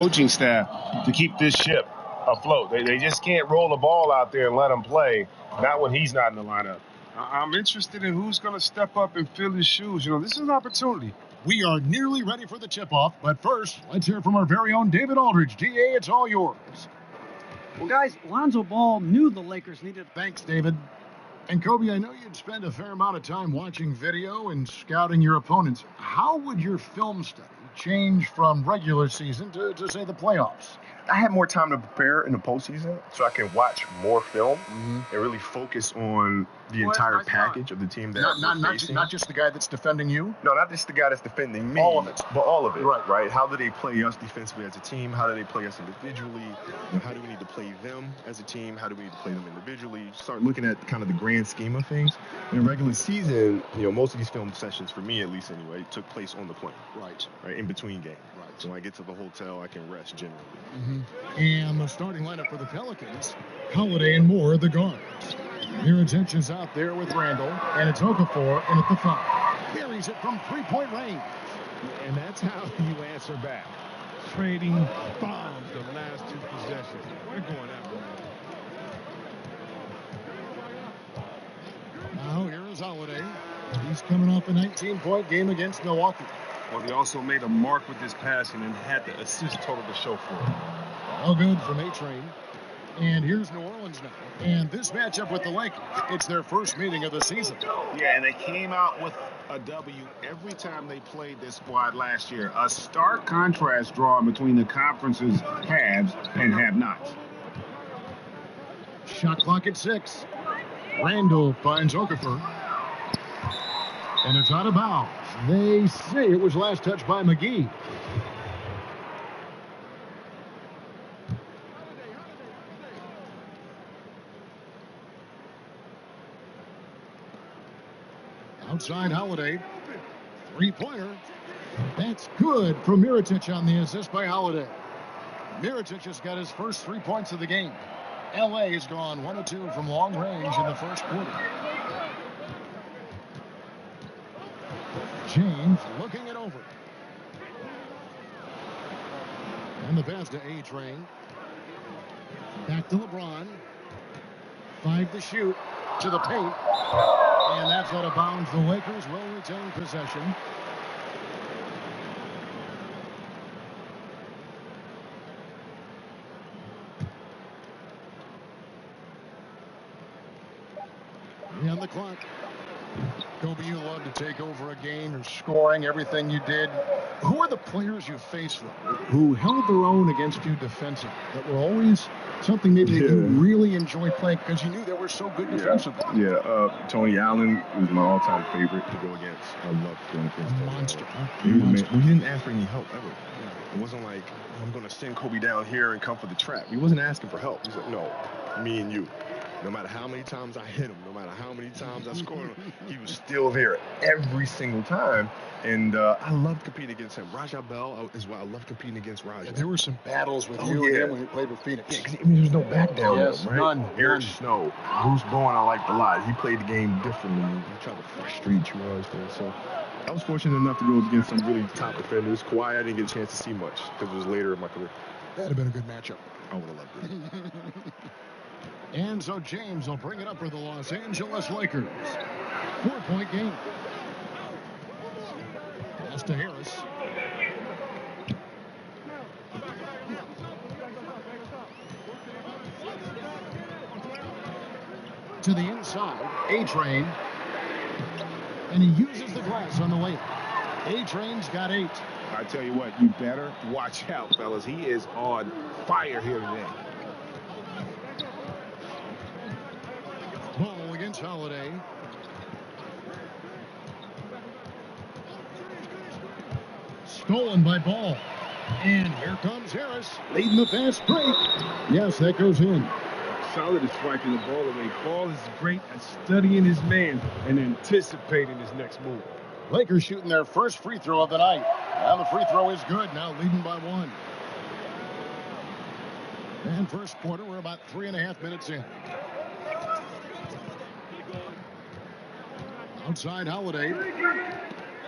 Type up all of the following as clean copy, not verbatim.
coaching staff to keep this ship afloat. They just can't roll the ball out there and let him play, not when he's not in the lineup. I'm interested in who's going to step up and fill his shoes. This is an opportunity. We are nearly ready for the tip-off, but first, let's hear from our very own David Aldridge. DA, it's all yours. Well, guys, Lonzo Ball knew the Lakers needed... Thanks, David. And Kobe, I know you'd spend a fair amount of time watching video and scouting your opponents. How would your film study change from regular season to say, the playoffs? I had more time to prepare in the postseason, so I can watch more film and really focus on the entire package of the team that we're facing. Not just the guy that's defending you? No, not just the guy that's defending me. All of it. But all of it, right? How do they play us defensively as a team? How do they play us individually? How do we need to play them as a team? How do we need to play them individually? Start looking at kind of the grand scheme of things. In regular season, most of these film sessions, for me at least anyway, took place on the plane. Right, in between games. Right. So when I get to the hotel, I can rest generally. And the starting lineup for the Pelicans, Holiday and Moore, the guards. Mirotic is out there with Randall, and it's Okafor in at the 5. Buries it from three-point range. And that's how you answer back. Trading bombs the last two possessions. We're going after them. Now here is Holiday. He's coming off a 19-point game against Milwaukee. Well, he also made a mark with his passing and had the assist total to show for it. All good from A-Train. And here's New Orleans now. And this matchup with the Lakers, it's their first meeting of the season. Yeah, and they came out with a W every time they played this squad last year. A stark contrast drawing between the conference's haves and have-nots. Shot clock at 6. Randall finds Okafor. And it's out of bounds. They say it was last touched by McGee. Outside Holiday. Three-pointer. That's good from Mirotic on the assist by Holiday. Mirotic has got his first 3 points of the game. L.A. has gone 1 of 2 from long range in the first quarter. James looking it over. And the pass to A-Train. Back to LeBron. 5 to shoot. To the paint. And that's out of bounds. The Lakers will retain possession. On the clock. Kobe, you love to take over a game and scoring everything you did. Who are the players you faced, though, who held their own against you defensively, that were always something maybe that you really enjoy playing because you knew they were so good defensively? Tony Allen was my all-time favorite to go against. I loved going against him. Monster, huh? He didn't ask for any help ever. It wasn't like, I'm going to send Kobe down here and come for the trap. He wasn't asking for help. He said, no, me and you. No matter how many times I hit him, no matter how many times I scored him, he was still there every single time. And I loved competing against him. Raja Bell is why I love competing against Raja. Yeah, there were some battles with you and him when he played with Phoenix. Yeah, because there's no back down. Yes, right? none. Eric Snow, Bruce Bowen, I liked a lot. He played the game differently. He tried to frustrate you always there. So I was fortunate enough to go against some really top defenders. Kawhi, I didn't get a chance to see much because it was later in my career. That'd have been a good matchup. I would have loved it. And so James will bring it up for the Los Angeles Lakers. 4-point game. Pass to Harris. To the inside, A-Train. And he uses the glass on the way. A-Train's got 8. I tell you what, you better watch out, fellas. He is on fire here today. Ball against Holiday. Stolen by Ball. And here comes Harris, leading the fast break. Yes, that goes in. Solid at striking the ball away. Ball is great at studying his man and anticipating his next move. Lakers shooting their first free throw of the night. And the free throw is good, now leading by 1. And first quarter, we're about 3.5 minutes in. Outside Holiday.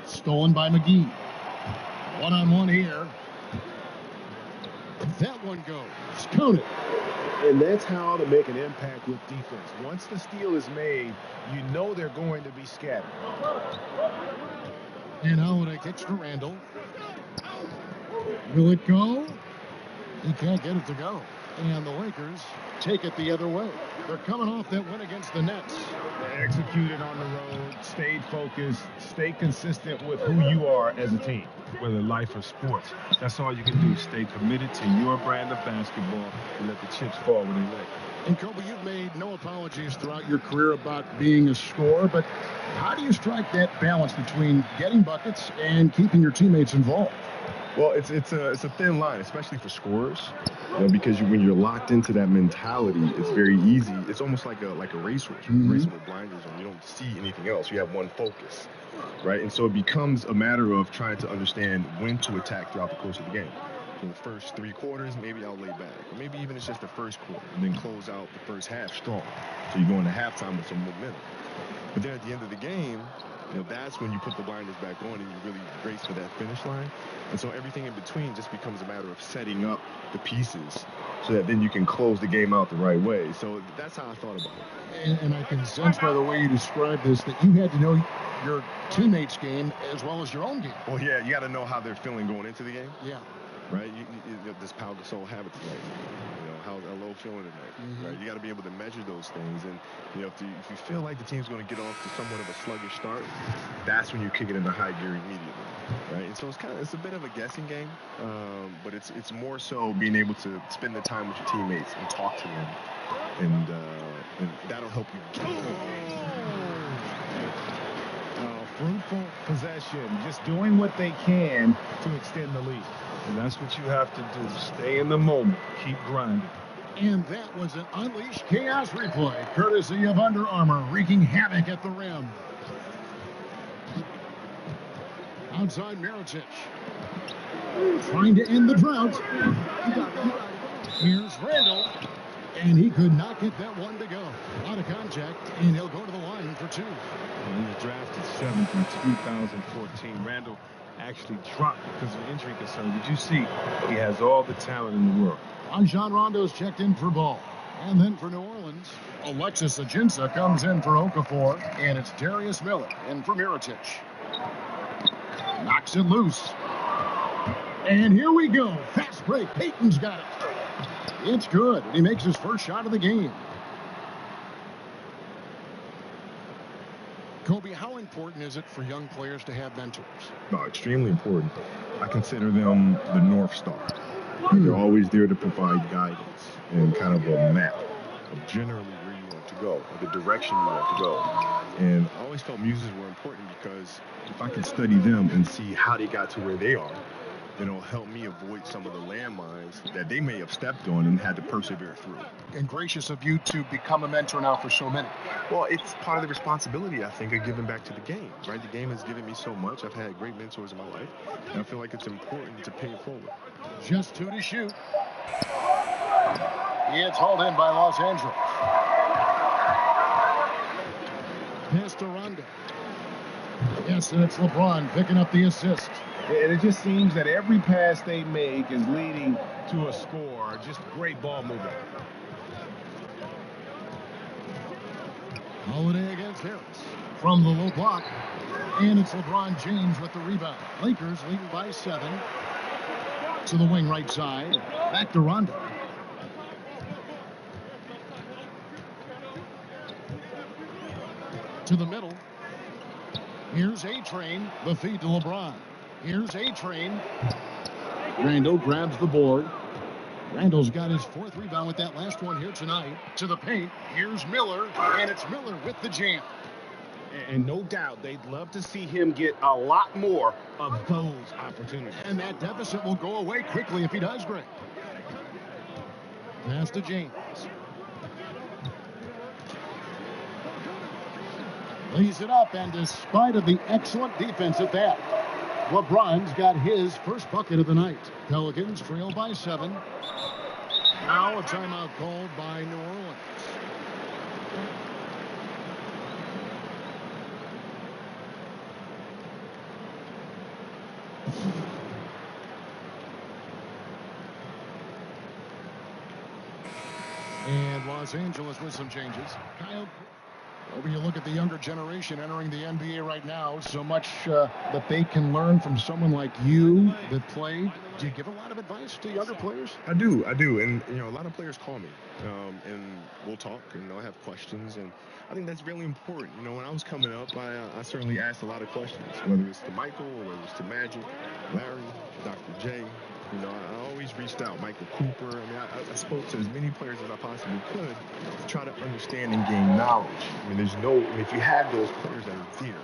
Stolen by McGee. One-on-one here. That one goes. Counted. And that's how to make an impact with defense. Once the steal is made, you know they're going to be scattered. And Holiday kicks to Randall. Will it go? He can't get it to go. And the Lakers take it the other way. They're coming off that win against the Nets. They executed on the road, stayed focused, stay consistent with who you are as a team, whether life or sports. That's all you can do. Stay committed to your brand of basketball and let the chips fall where they lay. And Kobe, you've made no apologies throughout your career about being a scorer, but how do you strike that balance between getting buckets and keeping your teammates involved? Well, it's a thin line, especially for scorers, because when you're locked into that mentality, it's very easy. It's almost like a race horse. You're racing with blinders on. You don't see anything else. You have one focus, right? And so it becomes a matter of trying to understand when to attack throughout the course of the game. In the first 3 quarters, maybe I'll lay back. Or maybe even it's just the first quarter, and then close out the first half strong. So you go into halftime with some momentum. But then at the end of the game, that's when you put the blinders back on and you really race for that finish line. And so everything in between just becomes a matter of setting up the pieces so that then you can close the game out the right way. So that's how I thought about it. And I can sense by the way you describe this that you had to know your teammates' game as well as your own game. Well, yeah, you got to know how they're feeling going into the game. Yeah. Right? Does Pau Gasol have it tonight? How's Elo feeling tonight? Right? You got to be able to measure those things. And, if you feel like the team's going to get off to somewhat of a sluggish start, that's when you kick it into high gear immediately. Right? And so it's a bit of a guessing game, but it's more so being able to spend the time with your teammates and talk to them, and that'll help you get Fruitful possession, just doing what they can to extend the lead. And that's what you have to do. Stay in the moment. Keep grinding. And that was an Unleashed Chaos replay, courtesy of Under Armour, wreaking havoc at the rim. Outside Mirotic. Trying to end the drought. Here's Randall. And he could not get that one to go. Out of contact, and he'll go to the line for 2. He was drafted 7th in 2014. Randall actually dropped because of injury concern. Did you see? He has all the talent in the world. Rajon Rondo's checked in for ball. And then for New Orleans, Alexis Ajinça comes in for Okafor, and it's Darius Miller in for Mirotic. Knocks it loose. And here we go. Fast break. Payton's got it. It's good. He makes his first shot of the game. Kobe, how important is it for young players to have mentors? No, extremely important. I consider them the North Star. They're always there to provide guidance and kind of a map of generally where you want to go, or the direction you want to go. And I always felt muses were important because if I could study them and see how they got to where they are, then it'll help me avoid some of the landmines that they may have stepped on and had to persevere through. And gracious of you to become a mentor now for so many. Well, it's part of the responsibility, I think, of giving back to the game, right? The game has given me so much. I've had great mentors in my life, and I feel like it's important to pay it forward. Just 2 to shoot. It's hauled in by Los Angeles. Pass to Rondo. Yes, and it's LeBron picking up the assist. And it just seems that every pass they make is leading to a score. Just great ball movement. Holiday against Harris. From the low block. And it's LeBron James with the rebound. Lakers leading by 7. To the wing right side. Back to Rondo. To the middle. Here's A-Train. The feed to LeBron. Here's A-Train. Randall grabs the board. Randall's got his 4th rebound with that last one here tonight. To the paint. Here's Miller. And it's Miller with the jam. And no doubt they'd love to see him get a lot more of those opportunities. And that deficit will go away quickly if he does great. Pass to James. Lays it up, and despite of the excellent defense at that, LeBron's got his first bucket of the night. Pelicans trail by 7. Now a timeout called by New Orleans. And Los Angeles with some changes. Kyle, over you look at the younger generation entering the NBA right now, so much that they can learn from someone like you that played. Do you give a lot of advice to younger players? I do. And, a lot of players call me, and we'll talk, and they'll have questions, and I think that's really important. When I was coming up, I certainly asked a lot of questions, whether it's to Michael, or whether it's to Magic, Larry, Dr. J. I always reached out, Michael Cooper. I spoke to as many players as I possibly could to try to understand and gain knowledge. If you have those players that are there,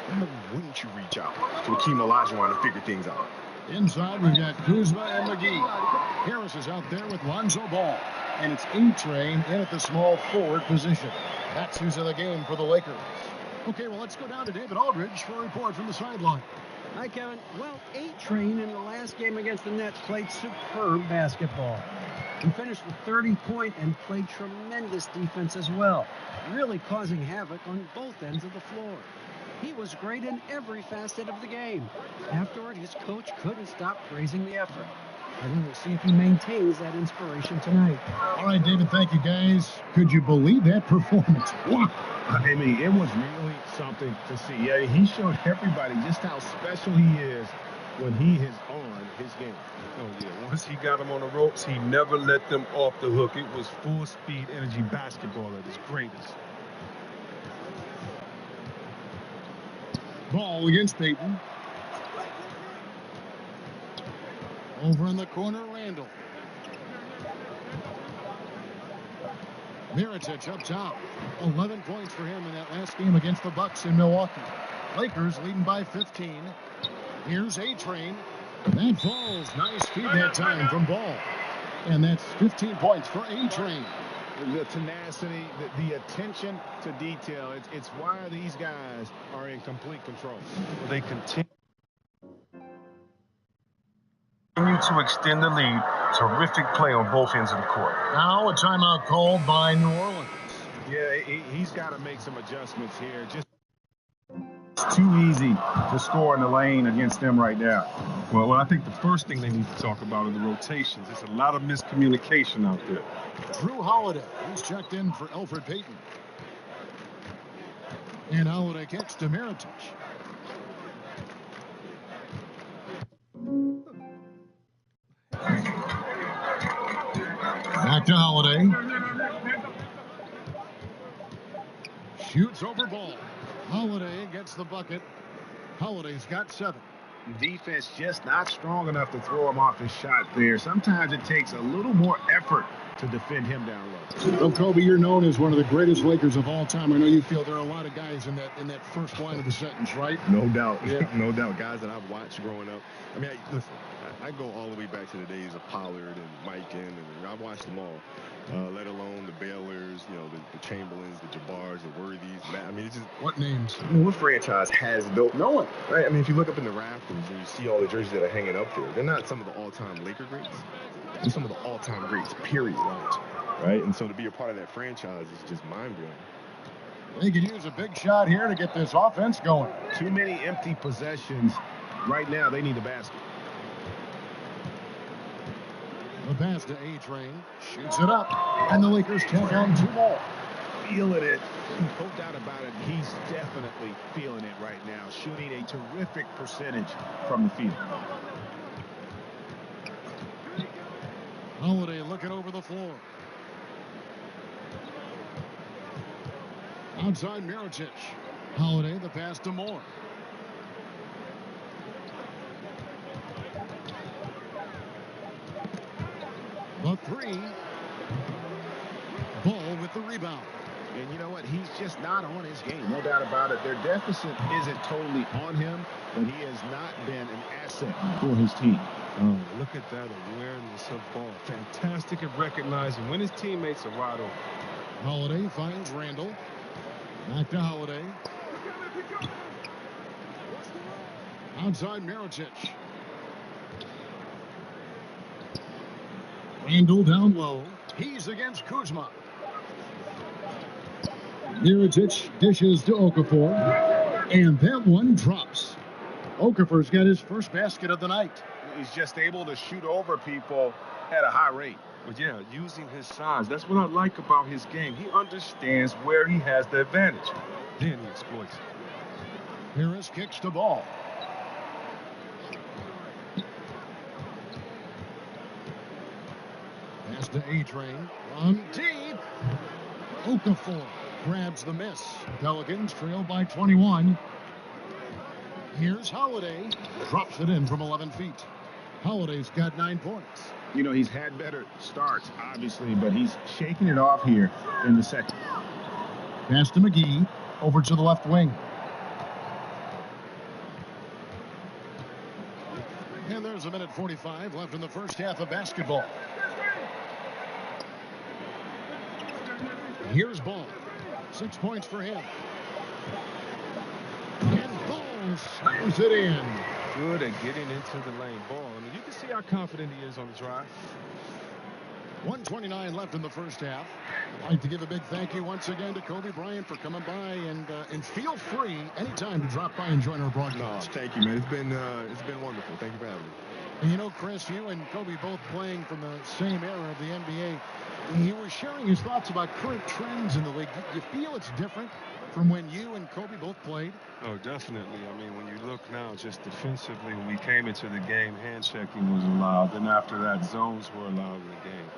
why wouldn't you reach out to Akeem Olajuwon to figure things out? Inside, we've got Kuzma and McGee. Harris is out there with Lonzo Ball. And it's A-Train in at the small forward position. That's who's in the game for the Lakers. Okay, well, let's go down to David Aldridge for a report from the sideline. Hi, Kevin. Well, A-Train in the last game against the Nets played superb basketball. He finished with 30 points and played tremendous defense as well, really causing havoc on both ends of the floor. He was great in every facet of the game. Afterward, his coach couldn't stop praising the effort. And we'll see if he maintains that inspiration tonight. All right, David, thank you, guys. Could you believe that performance? Wow. I mean, it was really something to see. Yeah, he showed everybody just how special he is when he is on his game. Oh, yeah. Once he got them on the ropes, he never let them off the hook. It was full-speed energy basketball at its greatest. Ball against Peyton. Over in the corner, Randall. Mirotic up top. 11 points for him in that last game against the Bucks in Milwaukee. Lakers leading by 15. Here's A-Train. That falls. Nice feed that time from Ball. And that's 15 points for A-Train. The tenacity, the attention to detail. It's why these guys are in complete control. They continue to extend the lead. Terrific play on both ends of the court. Now a timeout called by New Orleans. Yeah, he's got to make some adjustments here. It's too easy to score in the lane against them right now. Well, I think the first thing they need to talk about are the rotations. There's a lot of miscommunication out there. Drew Holiday, he's checked in for Elfrid Payton. And Holiday kicks to Mirotic. Back to Holiday. Shoots over Ball. Holiday gets the bucket. Holiday's got 7. Defense just not strong enough to throw him off his shot there. Sometimes it takes a little more effort to defend him down low. Well, Kobe, you're known as one of the greatest Lakers of all time. I know you feel there are a lot of guys in that first line of the sentence, right? No doubt. Yeah. No doubt. Guys that I've watched growing up. Listen, I go all the way back to the days of Pollard and Mike and I've watched them all. Let alone the Baylors, the Chamberlains, the Jabbars, the Worthies. It's just What names? What franchise has no one, right? If you look up in the rafters and you see all the jerseys that are hanging up there, they're not some of the all-time Laker greats. They're some of the all-time greats, period. Right? And so to be a part of that franchise is just mind-blowing. They could use a big shot here to get this offense going. Too many empty possessions. Right now, they need a basket. The pass to A-Train. Shoots it up. And the Lakers take on 2 more. Feeling it. No doubt about it. He's definitely feeling it right now. Shooting a terrific percentage from the field. Holiday looking over the floor. Outside Mirotic. Holiday, the pass to Moore. The 3. Ball with the rebound. And you know what? He's just not on his game. No doubt about it. Their deficit isn't totally on him, but he has not been an asset for his team. Oh, look at that awareness of ball. Fantastic at recognizing when his teammates are wide open. Holiday finds Randall. Back to Holiday. Outside Mirotic. Randall down low. He's against Kuzma. Mirotic dishes to Okafor. And that one drops. Okafor's got his first basket of the night. He's just able to shoot over people at a high rate. But yeah, using his size, that's what I like about his game. He understands where he has the advantage. Then he exploits it. Harris kicks the ball. Pass to A-Train. From deep. Okafor grabs the miss. Pelicans trail by 21. Here's Holiday. Drops it in from 11 feet. Holiday's got 9 points. You know, he's had better starts, obviously, but he's shaking it off here in the second. Pass to McGee. Over to the left wing. And there's a minute 45 left in the first half of basketball. Here's Ball. 6 points for him. And Ball slams it in. Good at getting into the lane. Ball. I mean, you can see how confident he is on the drive. 1:29 left in the first half. I'd like to give a big thank you once again to Kobe Bryant for coming by, and feel free anytime to drop by and join our broadcast. Thank you, man. It's been wonderful. Thank you for having me. And you know, Chris, you and Kobe both playing from the same era of the NBA. He was sharing his thoughts about current trends in the league. Do you feel it's different from when you and Kobe both played? Oh, definitely. I mean, when you look now, just defensively, when we came into the game, hand checking was allowed. Then after that, zones were allowed in the game.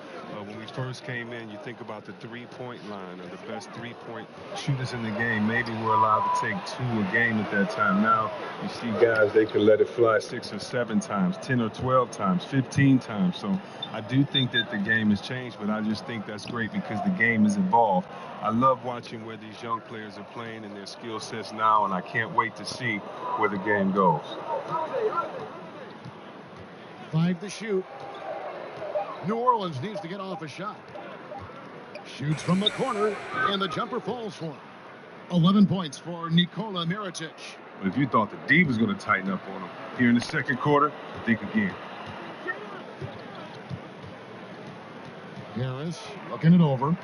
When we first came in, you think about the three-point line, or the best three-point shooters in the game. Maybe we're allowed to take 2 a game at that time. Now you see guys, they can let it fly 6 or 7 times, 10 or 12 times, 15 times. So I do think that the game has changed, but I just think that's great because the game has evolved. I love watching where these young players are playing and their skill sets now, and I can't wait to see where the game goes. 5 to shoot. New Orleans needs to get off a shot. Shoots from the corner, and the jumper falls for him. 11 points for Nikola Mirotic. But if you thought the D was going to tighten up on him here in the second quarter, think again. Harris looking it over.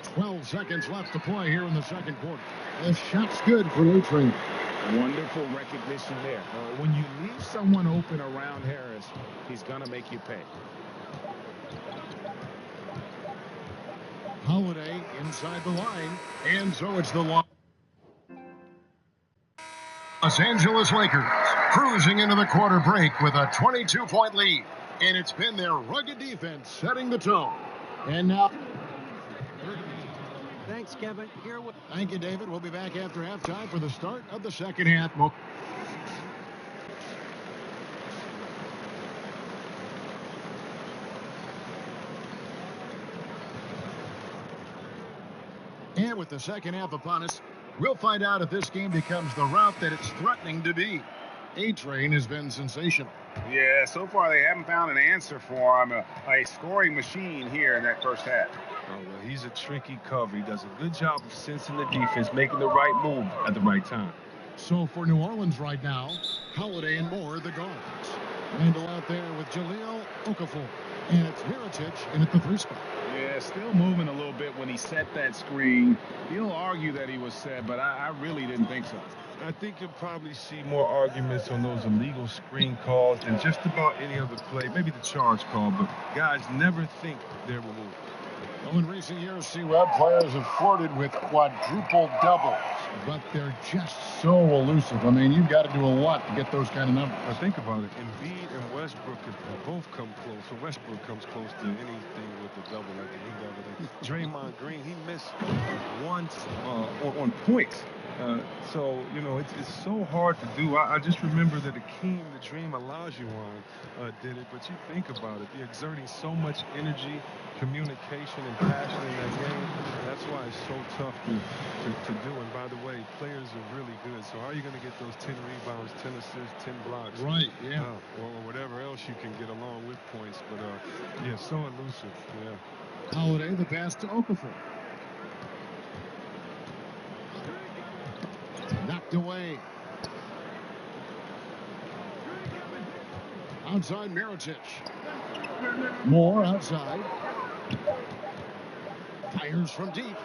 12 seconds left to play here in the second quarter. The shot's good for A-Train. Wonderful recognition there. When you leave someone open around Harris, he's going to make you pay. Holiday inside the line, and so it's the Los Angeles Lakers cruising into the quarter break with a 22-point lead. And it's been their rugged defense setting the tone. And now... Thanks, Kevin. Thank you, David. We'll be back after halftime for the start of the second half. And with the second half upon us, we'll find out if this game becomes the route that it's threatening to be. A-Train has been sensational. Yeah, so far they haven't found an answer for him. A scoring machine here in that first half. Oh, well, he's a tricky cover. He does a good job of sensing the defense, making the right move at the right time. So for New Orleans right now, Holiday and Moore, the guards. Randall out there with Jahlil Okafor. And it's Mirotic in at the 3 spot. Yeah, still moving a little bit when he set that screen. He'll argue that he was set, but I really didn't think so. I think you'll probably see more arguments on those illegal screen calls than just about any other play. Maybe the charge call, but guys never think they're removed. Well, in recent years, C-Web players have flirted with quadruple doubles, but they're just so elusive. I mean, you've got to do a lot to get those kind of numbers. Now think about it. Embiid and Westbrook have both come close. So Westbrook comes close to anything with the double at the end of it. Draymond Green, he missed once on points. So, you know, it's so hard to do. I just remember that Akeem, the Dream Olajuwon, did it. But you think about it. They're exerting so much energy, communication, and passion in that game. That's why it's so tough to do. And by the way, players are really good. So how are you going to get those 10 rebounds, 10 assists, 10 blocks? Right, yeah. Or whatever else you can get along with points. But, yeah, so elusive. Yeah. Holiday, the pass to Okafor. Knocked away. Outside Mirotic. Moore outside. Fires from deep.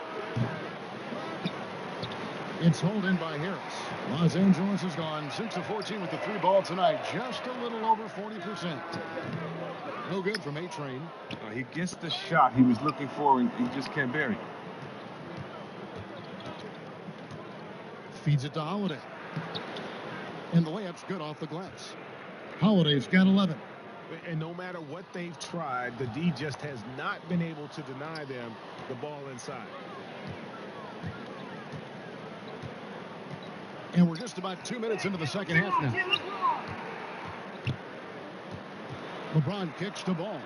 It's hauled in by Harris. Los Angeles has gone 6 of 14 with the 3 ball tonight, just a little over 40%. No good from A-Train. He gets the shot he was looking for, and he just can't bury it. Feeds it to Holiday. And the layup's good off the glass. Holiday's got 11. And no matter what they've tried, the D just has not been able to deny them the ball inside. And we're just about 2 minutes into the second half now. LeBron kicks the ball.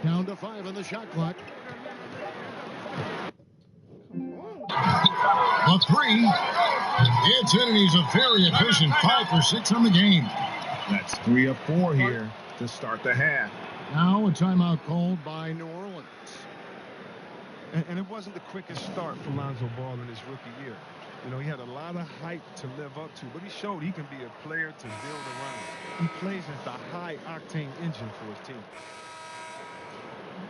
Down to 5 on the shot clock. A 3. It's in, and he's a very efficient 5 for 6 on the game. That's 3 of 4 here to start the half. Now a timeout called by New Orleans. And it wasn't the quickest start for Lonzo Ball in his rookie year. You know, he had a lot of hype to live up to, but he showed he can be a player to build around. He plays as the high-octane engine for his team.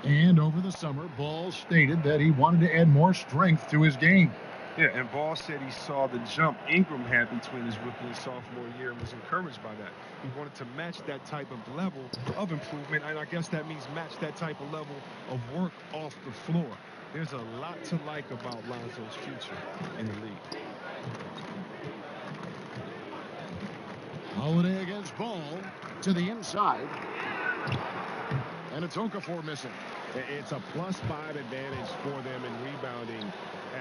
And over the summer, Ball stated that he wanted to add more strength to his game. Yeah, and Ball said he saw the jump Ingram had between his rookie and sophomore year and was encouraged by that. He wanted to match that type of level of improvement, and I guess that means match that type of level of work off the floor. There's a lot to like about Lonzo's future in the league. Holiday against Ball to the inside. And it's Okafor missing. It's a +5 advantage for them in rebounding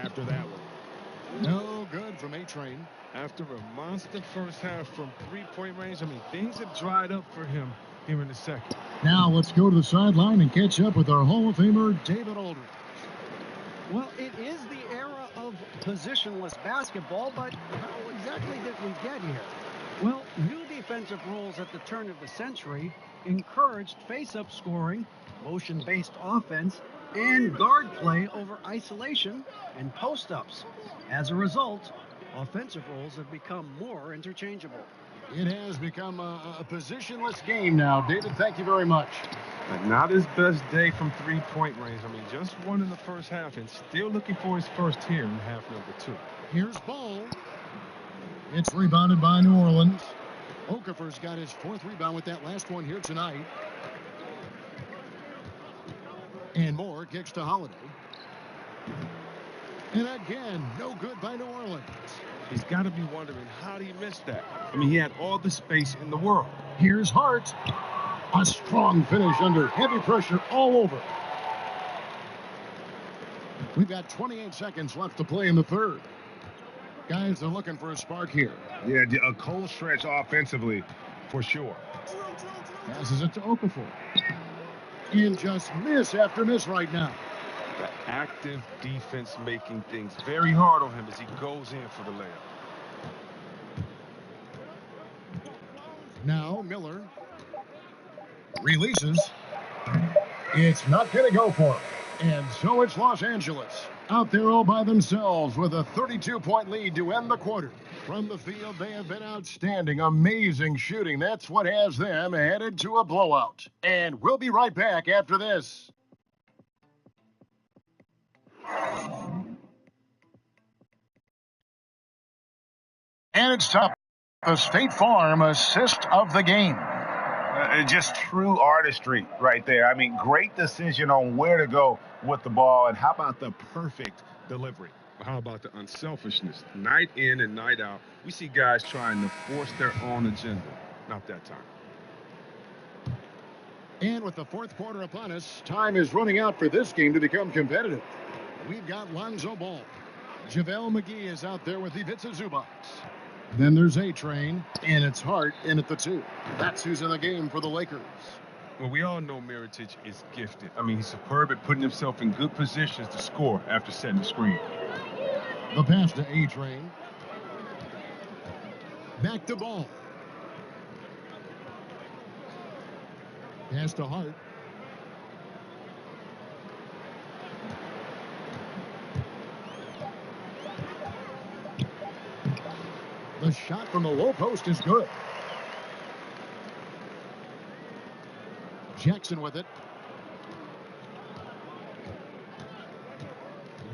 after that one. No good from A-Train. After a monster first half from three-point range, I mean, things have dried up for him here in the second. Now let's go to the sideline and catch up with our Hall of Famer, David Aldridge. Well, it is the era of positionless basketball, but how exactly did we get here? Well, new defensive rules at the turn of the century encouraged face-up scoring, motion-based offense, and guard play over isolation and post-ups. As a result, offensive roles have become more interchangeable. It has become a positionless game now. David, thank you very much. But not his best day from three-point range. I mean, just one in the first half and still looking for his first here in half number 2. Here's Ball. It's rebounded by New Orleans. Okafor's got his 4th rebound with that last one here tonight. And Moore kicks to Holiday. And again, no good by New Orleans. He's got to be wondering, how did he miss that? I mean, he had all the space in the world. Here's Hart. A strong finish under heavy pressure all over. We've got 28 seconds left to play in the third. Guys are looking for a spark here. Yeah, a cold stretch offensively, for sure. Passes it to Okafor. And just miss after miss right now. The active defense making things very hard on him as he goes in for the layup. Now Miller releases. It's not going to go for him. And so it's Los Angeles out there all by themselves with a 32-point lead to end the quarter. From the field, they have been outstanding, amazing shooting. That's what has them headed to a blowout. And we'll be right back after this. And it's time. The State Farm assist of the game. Just true artistry right there. I mean, great decision on where to go with the ball. And how about the perfect delivery? How about the unselfishness? Night in and night out, we see guys trying to force their own agenda. Not that time. And with the fourth quarter upon us, time is running out for this game to become competitive. We've got Lonzo Ball. JaVale McGee is out there with Ivica Zubac. Then there's A-Train, and it's Hart in at the 2. That's who's in the game for the Lakers. Well, we all know Mirotic is gifted. I mean, he's superb at putting himself in good positions to score after setting the screen. The pass to A-Train. Back to Ball. Pass to Hart. The shot from the low post is good. Jackson with it.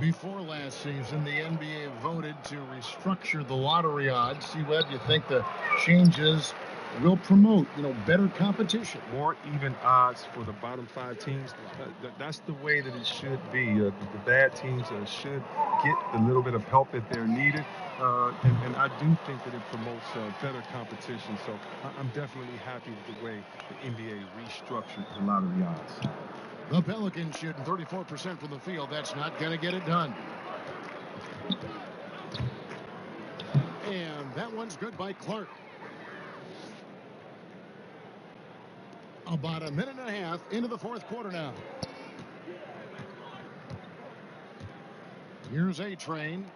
Before last season, the NBA voted to restructure the lottery odds. See, Webb, you think the changes will promote, better competition? More even odds for the bottom 5 teams. That's the way that it should be. The bad teams should get a little bit of help if they're needed. And I do think that it promotes better competition. So I'm definitely happy with the way the NBA restructured the lottery odds. The Pelicans shooting 34% from the field. That's not going to get it done. And that one's good by Clark. About a minute and a half into the fourth quarter now. Here's A-Train.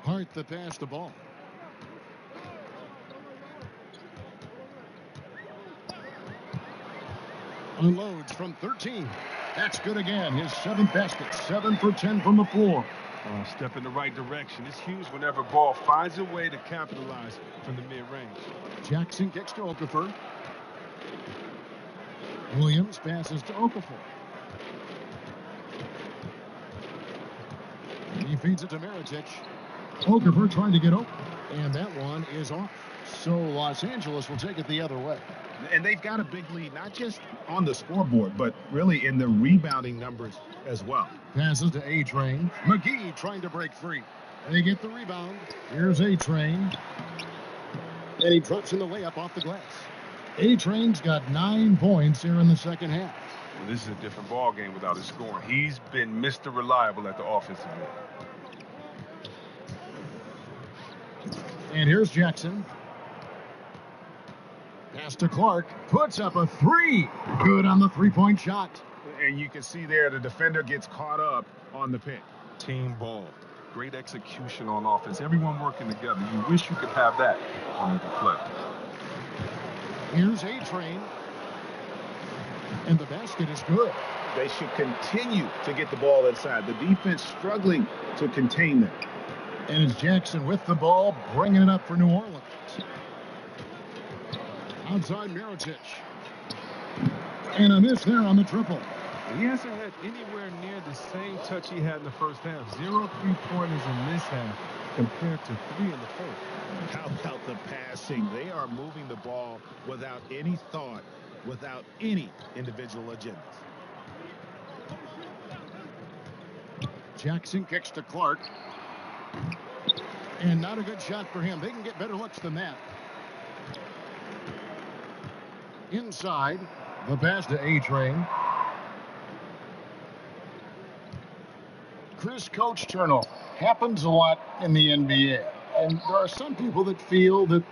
Hart to pass the ball. Unloads from 13. That's good again. His 7th basket. 7 for 10 from the floor. Step in the right direction. It's huge whenever ball finds a way to capitalize from the mid-range. Jackson kicks to Okafor. Williams passes to Okafor. He feeds it to Mirotic. Okafor trying to get open. And that one is off. So Los Angeles will take it the other way. And they've got a big lead, not just on the scoreboard, but really in the rebounding numbers as well. Passes to A-Train. McGee trying to break free. They get the rebound. Here's A-Train. And he drops in the layup off the glass. A-Train's got 9 points here in the second half. Well, this is a different ball game without his scoring. He's been Mr. Reliable at the offensive end. And here's Jackson. Pass to Clark. Puts up a 3. Good on the 3-point shot. And you can see there the defender gets caught up on the pick. Team ball. Great execution on offense. Everyone working together. You wish you could have that on every play. Here's A-Train. And the basket is good. They should continue to get the ball inside. The defense struggling to contain them. And it's Jackson with the ball, bringing it up for New Orleans. Outside Mirotic. And a miss there on the triple. He hasn't had anywhere near the same touch he had in the first half. 0 3-pointers in this half compared to 3 in the first. How about the passing? They are moving the ball without any thought, without any individual agendas. Jackson kicks to Clark. And not a good shot for him. They can get better looks than that. Inside, the pass to A-Train. Chris, coach turnover happens a lot in the NBA. And there are some people that feel that,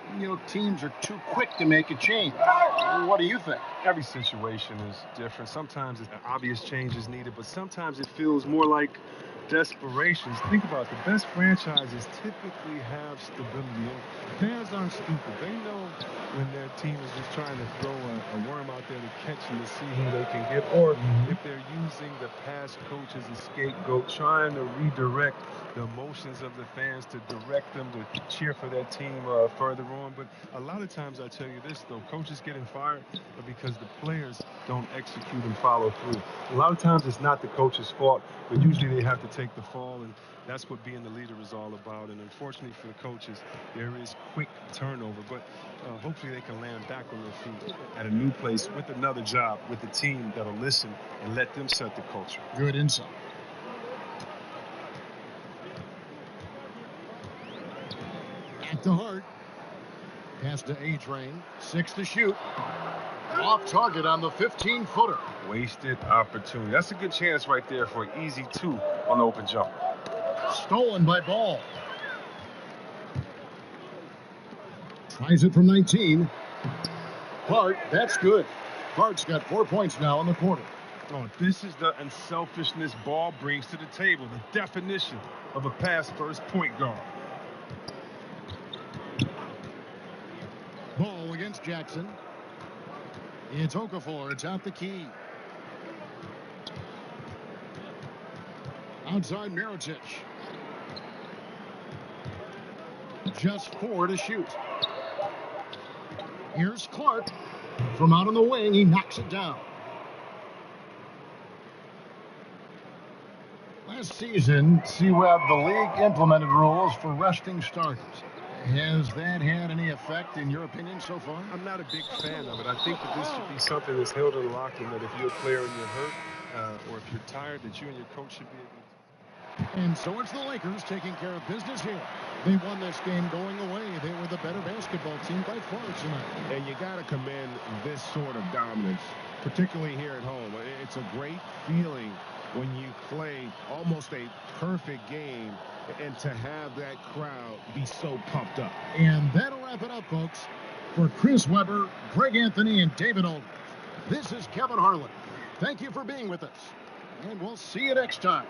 teams are too quick to make a change. What do you think? Every situation is different. Sometimes an obvious change is needed, but sometimes it feels more like desperation. Think about it. The best franchises typically have stability. Fans aren't stupid. They know when their team is just trying to throw a worm out there to catch and to see who they can get, or if they're using the past coach as a scapegoat, trying to redirect the emotions of the fans to direct them to cheer for their team further on. But a lot of times, I tell you this, though, coaches getting fired because the players don't execute and follow through. A lot of times it's not the coach's fault, but usually they have to take the fall, and that's what being the leader is all about. And unfortunately for the coaches, there is quick turnover, but hopefully they can land back on their feet at a new place with another job, with a team that'll listen and let them set the culture. Good insight. Back to Hart. Pass to A-Train. 6 to shoot. Off target on the 15-footer. Wasted opportunity. That's a good chance right there for an easy 2 on the open jumper. Stolen by Ball. Tries it from 19. Hart, that's good. Hart's got 4 points now in the quarter. Oh, this is the unselfishness Ball brings to the table. The definition of a pass-first point guard. Ball against Jackson. It's Okafor. It's out the key. Outside Mirotic. Just 4 to shoot. Here's Clark. From out on the wing, he knocks it down. Last season, C-Web, the league implemented rules for resting starters. Has that had any effect, in your opinion, so far? I'm not a big fan of it. I think that this should be something that's held in the locker room, that if you're a player and you're hurt, or if you're tired, that you and your coach should be able to. And so it's the Lakers taking care of business here. They won this game going away. They were the better basketball team by far tonight. And you got to commend this sort of dominance, particularly here at home. It's a great feeling when you play almost a perfect game and to have that crowd be so pumped up. And that'll wrap it up, folks. For Chris Webber, Greg Anthony, and David Aldridge, this is Kevin Harlan. Thank you for being with us, and we'll see you next time.